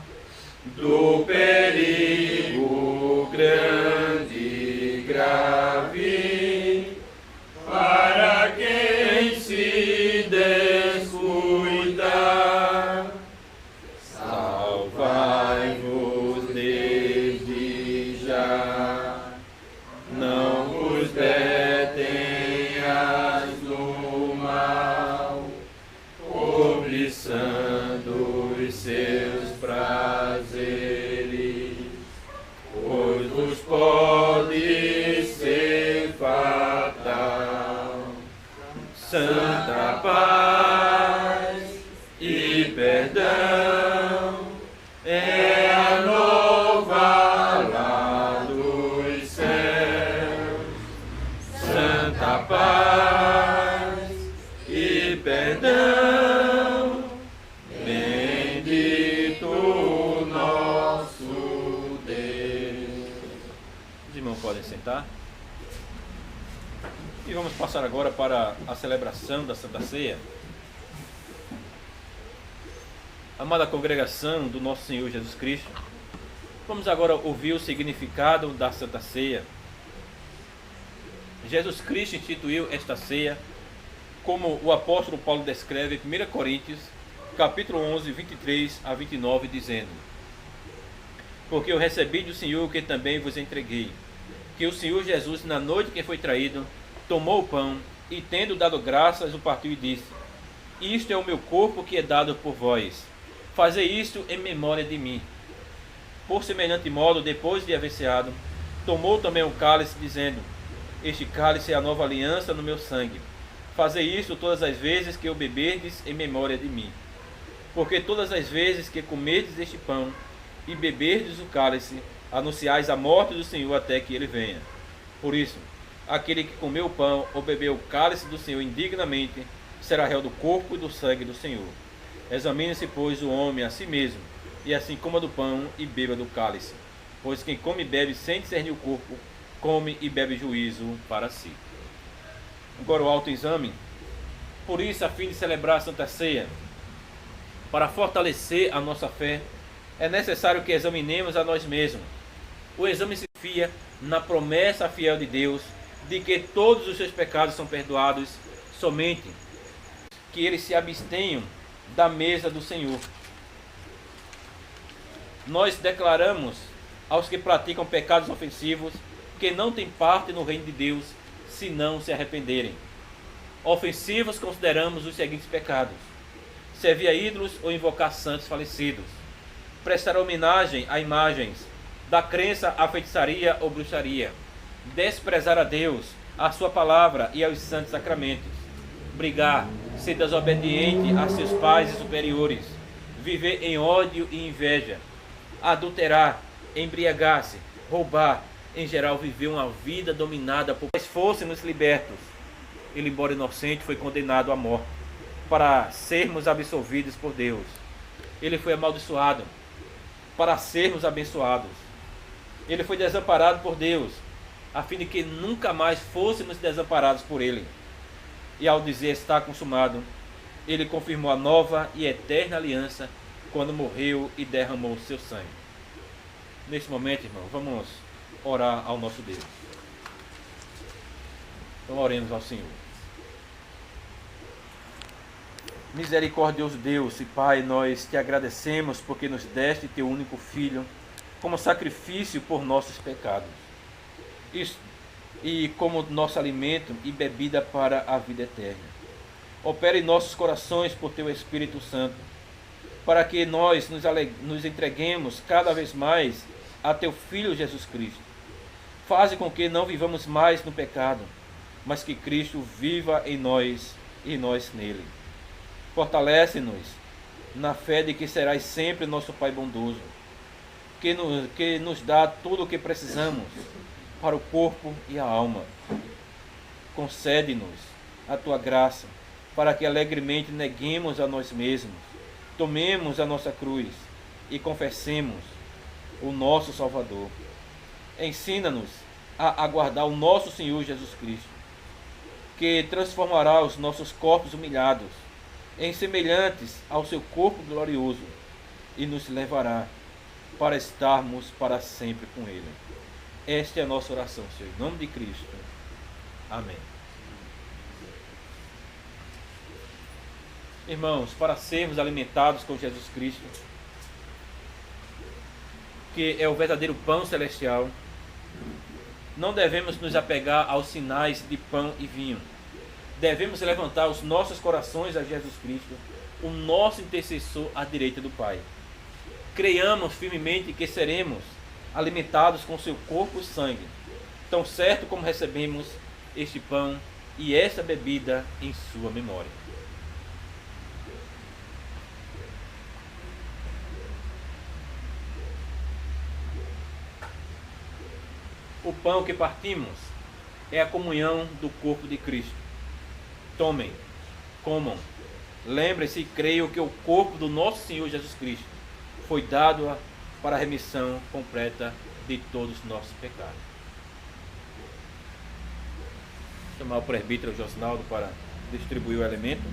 do perigo grande e grave para quem se descuidar. Salvai-vos desde já, não vos detenhas no mal, cobiçando os seus prazeres, pois vos pode ser fatal. Santa paz e perdão é a nova lá dos céus. Santa paz e perdão, bendito nosso Deus. Os irmãos podem sentar. E vamos passar agora para a celebração da Santa Ceia. Amada congregação do nosso Senhor Jesus Cristo, vamos agora ouvir o significado da Santa Ceia. Jesus Cristo instituiu esta ceia, como o apóstolo Paulo descreve em 1 Coríntios, capítulo 11, 23 a 29, dizendo: porque eu recebi do Senhor o que também vos entreguei, que o Senhor Jesus, na noite que foi traído, tomou o pão e, tendo dado graças, o partiu e disse: isto é o meu corpo que é dado por vós. Fazei isto em memória de mim. Por semelhante modo, depois de haver ceado, tomou também o cálice, dizendo: este cálice é a nova aliança no meu sangue. Fazei isto todas as vezes que o beberdes em memória de mim. Porque todas as vezes que comerdes este pão e beberdes o cálice, anunciais a morte do Senhor até que ele venha. Por isso, aquele que comeu o pão ou bebeu o cálice do Senhor indignamente será réu do corpo e do sangue do Senhor. Examine-se, pois, o homem a si mesmo, e assim coma do pão e beba do cálice. Pois quem come e bebe sem discernir o corpo, come e bebe juízo para si. Agora o autoexame. Por isso, a fim de celebrar a Santa Ceia, para fortalecer a nossa fé, é necessário que examinemos a nós mesmos. O exame se fia na promessa fiel de Deus, de que todos os seus pecados são perdoados, somente que eles se abstenham da mesa do Senhor. Nós declaramos aos que praticam pecados ofensivos que não têm parte no reino de Deus se não se arrependerem. Ofensivos consideramos os seguintes pecados: servir a ídolos ou invocar santos falecidos, prestar homenagem a imagens, dar crença à feitiçaria ou bruxaria, desprezar a Deus, a sua palavra e aos santos sacramentos, brigar, ser desobediente a seus pais e superiores, viver em ódio e inveja, adulterar, embriagar-se, roubar, em geral, viveu uma vida dominada por... Se fôssemos libertos, ele, embora inocente, foi condenado à morte para sermos absolvidos por Deus. Ele foi amaldiçoado para sermos abençoados. Ele foi desamparado por Deus, a fim de que nunca mais fôssemos desamparados por Ele. E ao dizer está consumado, Ele confirmou a nova e eterna aliança quando morreu e derramou o seu sangue. Neste momento, irmão, vamos orar ao nosso Deus. Então oremos ao Senhor. Misericordioso Deus e Pai, nós te agradecemos porque nos deste teu único Filho como sacrifício por nossos pecados e como nosso alimento e bebida para a vida eterna. Opera em nossos corações por teu Espírito Santo, para que nós nos entreguemos cada vez mais a teu Filho Jesus Cristo. Faze com que não vivamos mais no pecado, mas que Cristo viva em nós e nós nele. Fortalece-nos na fé de que serás sempre nosso Pai bondoso, que nos dá tudo o que precisamos para o corpo e a alma. Concede-nos a tua graça, para que alegremente neguemos a nós mesmos, tomemos a nossa cruz e confessemos o nosso Salvador. Ensina-nos a aguardar o nosso Senhor Jesus Cristo, que transformará os nossos corpos humilhados em semelhantes ao seu corpo glorioso e nos levará para estarmos para sempre com Ele. Esta é a nossa oração, Senhor, em nome de Cristo. Amém. Irmãos, para sermos alimentados com Jesus Cristo, que é o verdadeiro pão celestial, não devemos nos apegar aos sinais de pão e vinho. Devemos levantar os nossos corações a Jesus Cristo, o nosso intercessor à direita do Pai. Creiamos firmemente que seremos alimentados com seu corpo e sangue, tão certo como recebemos este pão e esta bebida em sua memória. O pão que partimos é a comunhão do corpo de Cristo. Tomem, comam, lembrem-se e creiam que o corpo do nosso Senhor Jesus Cristo foi dado para a remissão completa de todos os nossos pecados. Vou chamar o presbítero Josinaldo para distribuir o alimento.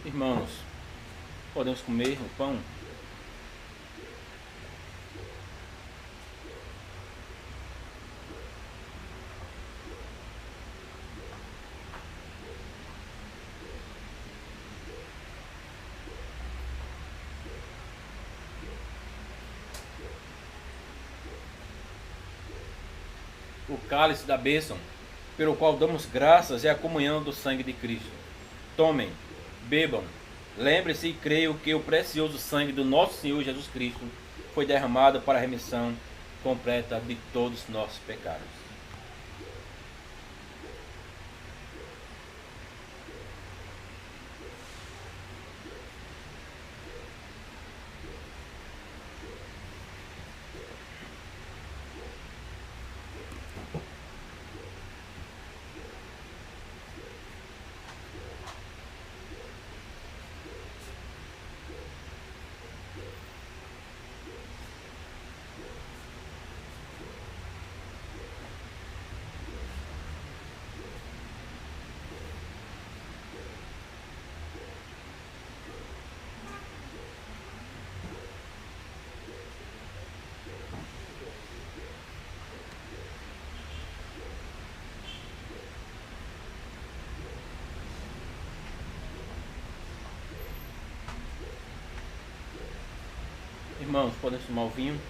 Irmãos, podemos comer o pão? O cálice da bênção, pelo qual damos graças, é a comunhão do sangue de Cristo. Tomem, bebam, lembre-se e creiam que o precioso sangue do nosso Senhor Jesus Cristo foi derramado para a remissão completa de todos os nossos pecados. Irmãos, podem tomar o vinho.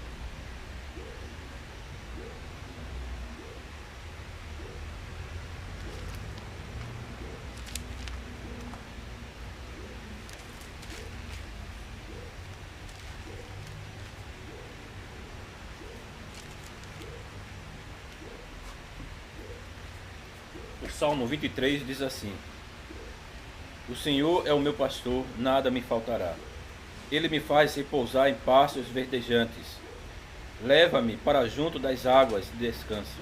O Salmo 23 diz assim: O Senhor é o meu pastor, nada me faltará. Ele me faz repousar em pastos verdejantes. Leva-me para junto das águas de descanso.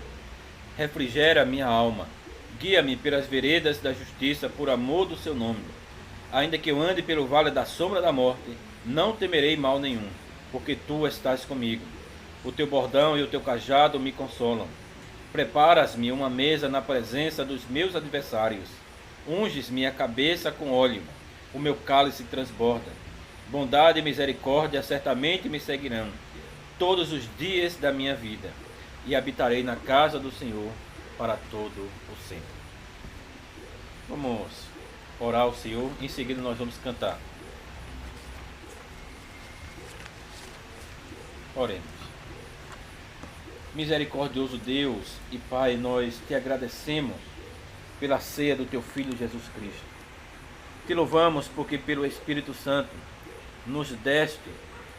Refrigera minha alma. Guia-me pelas veredas da justiça por amor do seu nome. Ainda que eu ande pelo vale da sombra da morte, não temerei mal nenhum, porque tu estás comigo. O teu bordão e o teu cajado me consolam. Preparas-me uma mesa na presença dos meus adversários. Unges minha cabeça com óleo. O meu cálice transborda. Bondade e misericórdia certamente me seguirão todos os dias da minha vida, e habitarei na casa do Senhor para todo o sempre. Vamos orar ao Senhor, em seguida nós vamos cantar. Oremos. Misericordioso Deus e Pai, nós te agradecemos pela ceia do teu Filho Jesus Cristo. Te louvamos porque pelo Espírito Santo nos deste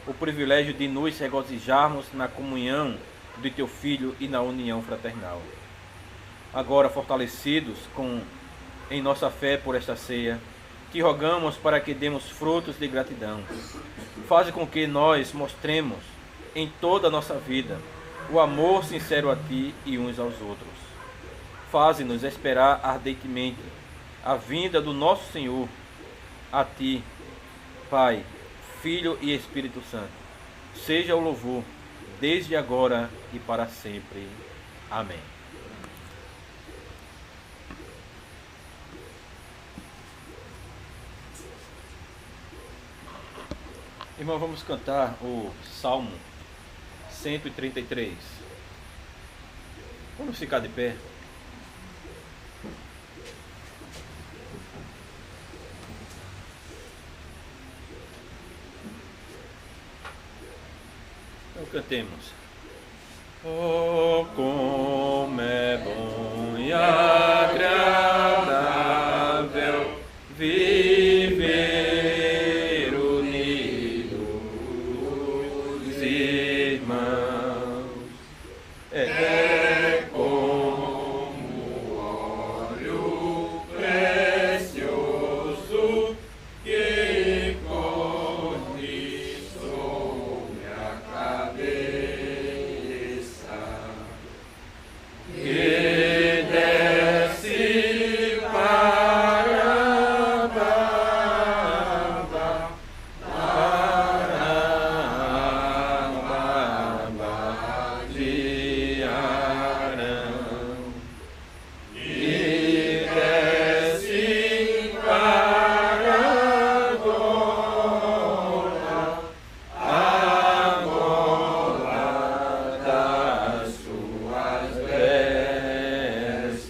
o privilégio de nos regozijarmos na comunhão de teu Filho e na união fraternal. Agora, fortalecidos em nossa fé por esta ceia, te rogamos para que demos frutos de gratidão. Faze com que nós mostremos em toda a nossa vida o amor sincero a ti e uns aos outros. Faze-nos esperar ardentemente a vinda do nosso Senhor, a ti, Pai, Filho e Espírito Santo. Seja o louvor desde agora e para sempre. Amém. Irmão, vamos cantar o Salmo 133. Vamos ficar de pé. Então cantemos. Oh, como é bom e agradável viver unidos, irmãos. É como óleo precioso que corre sobre a cabeça, que desce para a barba, de Arão, e desce para a gola das suas vestes.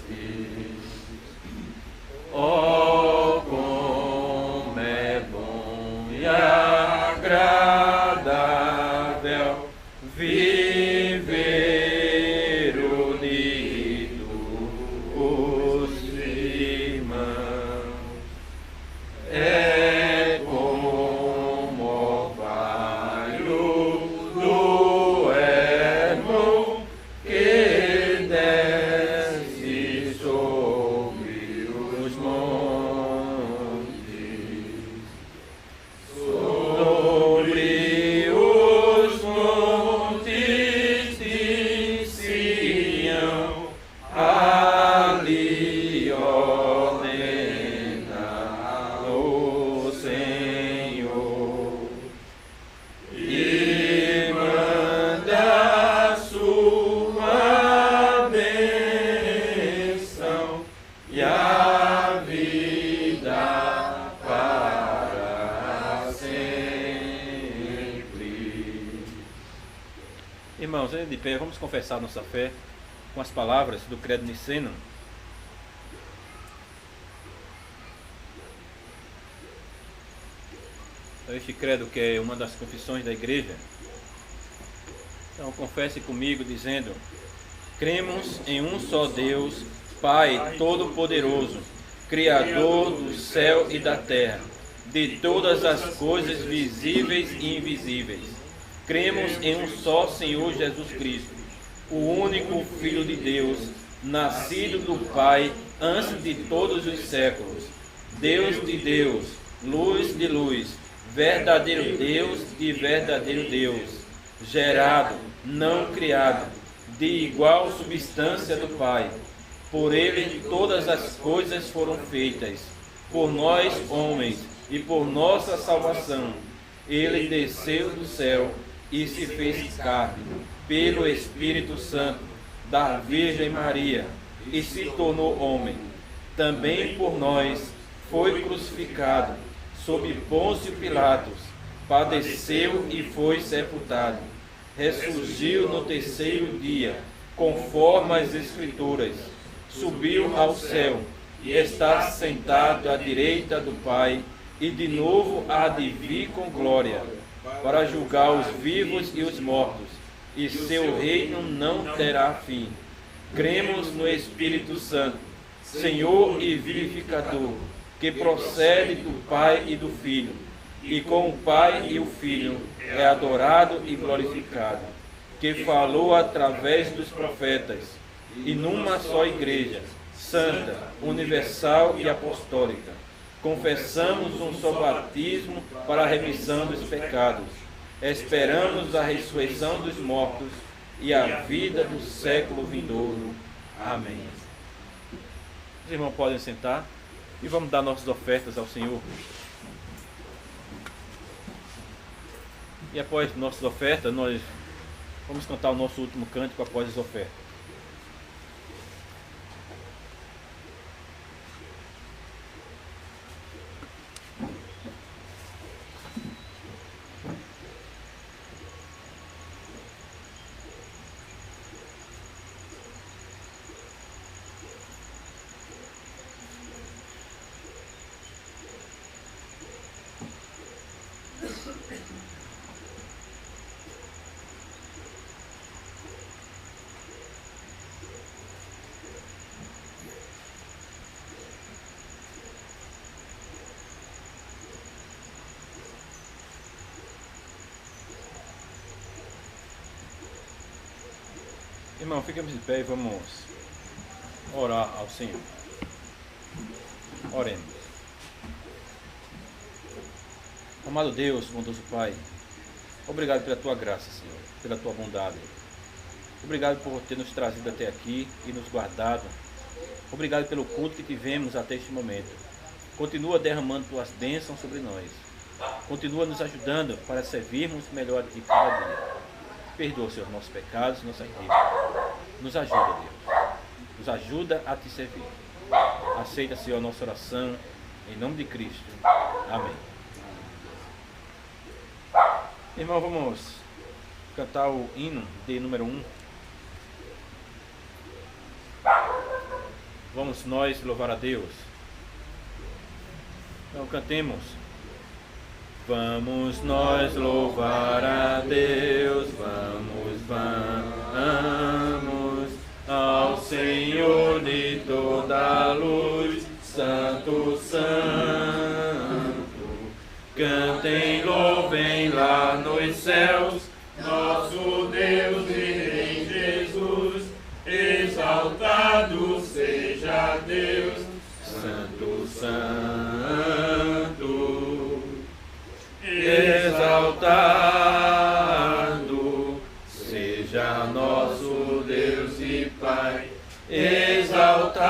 Oh, como é bom e agradável viver unidos, irmãos. É como orvalho do ermo que desce sobre os montes, sobre os montes de Sião, ali ordena o Senhor e manda a sua bênção e a vida para sempre. Irmãos, de pé, vamos confessar nossa fé com as palavras do Credo Niceno. Este credo que é uma das confissões da igreja. Então confesse comigo dizendo: cremos em um só Deus, Pai Todo-Poderoso, Criador do céu e da terra, de todas as coisas visíveis e invisíveis. Cremos em um só Senhor Jesus Cristo, o único Filho de Deus, nascido do Pai antes de todos os séculos, Deus de Deus, luz de luz, verdadeiro Deus de verdadeiro Deus, gerado, não criado, de igual substância do Pai. Por ele todas as coisas foram feitas, por nós homens e por nossa salvação. Ele desceu do céu e se fez carne, pelo Espírito Santo, da Virgem Maria, e se tornou homem. Também por nós foi crucificado, sob Pôncio Pilatos, padeceu e foi sepultado. Ressurgiu no terceiro dia, conforme as Escrituras, subiu ao céu e está sentado à direita do Pai, e de novo há de vir com glória, para julgar os vivos e os mortos, e seu reino não terá fim. Cremos no Espírito Santo, Senhor e vivificador, que procede do Pai e do Filho, e com o Pai e o Filho é adorado e glorificado, que falou através dos profetas, e numa só igreja, santa, universal e apostólica, confessamos um só batismo para a remissão dos pecados, esperamos a ressurreição dos mortos e a vida do século vindouro. Amém. Os irmãos podem sentar e vamos dar nossas ofertas ao Senhor. E após nossas ofertas, nós vamos cantar o nosso último cântico após as ofertas. Irmão, ficamos de pé e vamos orar ao Senhor. Oremos. Amado Deus, bondoso Pai, obrigado pela Tua graça, Senhor, pela Tua bondade. Obrigado por ter nos trazido até aqui e nos guardado. Obrigado pelo culto que tivemos até este momento. Continua derramando Tuas bênçãos sobre nós. Continua nos ajudando para servirmos melhor de cada dia. Perdoa, Senhor, nossos pecados, nossas dívidas. Nos ajuda, Deus. Nos ajuda a Te servir. Aceita, Senhor, a nossa oração. Em nome de Cristo. Amém. Irmão, vamos cantar o hino de número 1. Vamos nós louvar a Deus. Então cantemos. Vamos nós louvar a Deus, vamos ao Senhor de toda a luz, Santo, Santo. Cantem, louvem lá nos céus, nosso Deus e Rei Jesus, exaltado seja Deus, Santo, Santo. Exaltado seja nosso Deus e Pai, exaltado,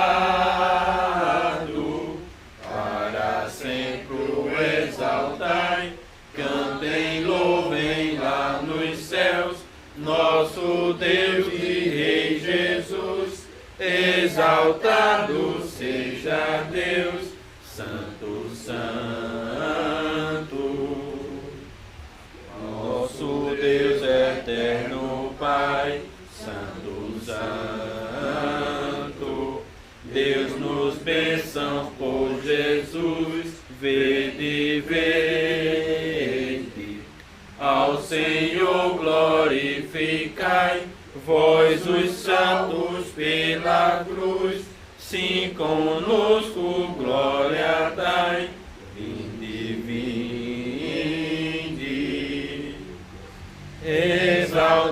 para sempre o exaltai. Cantem, louvem lá nos céus, nosso Deus e Rei Jesus, exaltado seja Deus, Santo, Santo. Nosso Deus eterno Pai, Santo, Santo, Deus nos bênçãos por Jesus, vede, vede. Senhor, glorificai, vós os santos pela cruz, sim conosco glória dai. Vinde, vinde, exaltado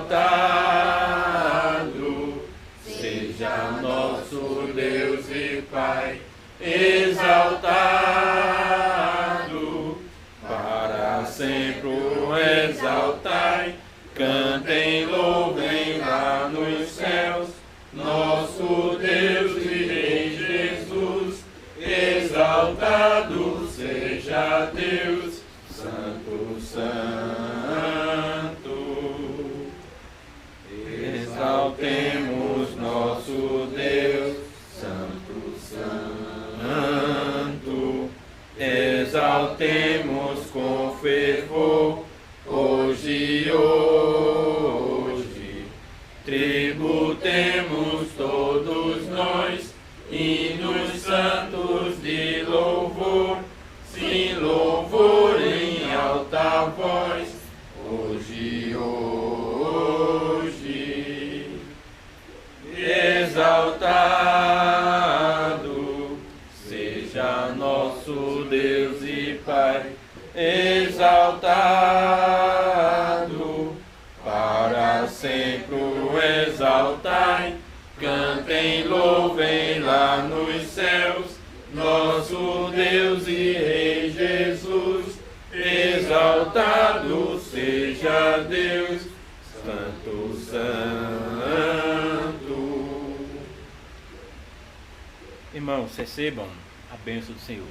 seja nosso Deus e Pai, exaltado, para sempre o exaltai. Cantem, louvem lá nos céus, nosso Deus e Rei Jesus. Exaltado seja Deus, Santo, Santo. Exaltemos nosso Deus, Santo, Santo. Exaltemos com fervor, hoje, tributemos todos nós hinos santos de louvor, sim, louvor em alta voz, hoje, exaltado seja nosso Deus e Pai, exaltado, para sempre o exaltai. Cantem, louvem lá nos céus, nosso Deus e Rei Jesus. Exaltado seja Deus, Santo, Santo. Irmãos, recebam a bênção do Senhor.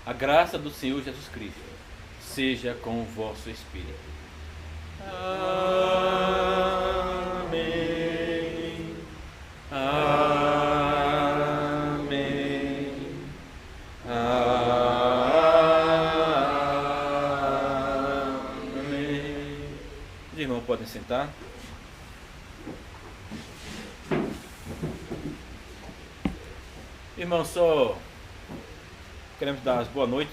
A graça do Senhor Jesus Cristo seja com o vosso espírito. Amém. Amém. Amém. Os irmãos podem sentar. Irmãos, só queremos dar as boa noite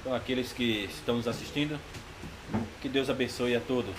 para aqueles que estão nos assistindo. Que Deus abençoe a todos.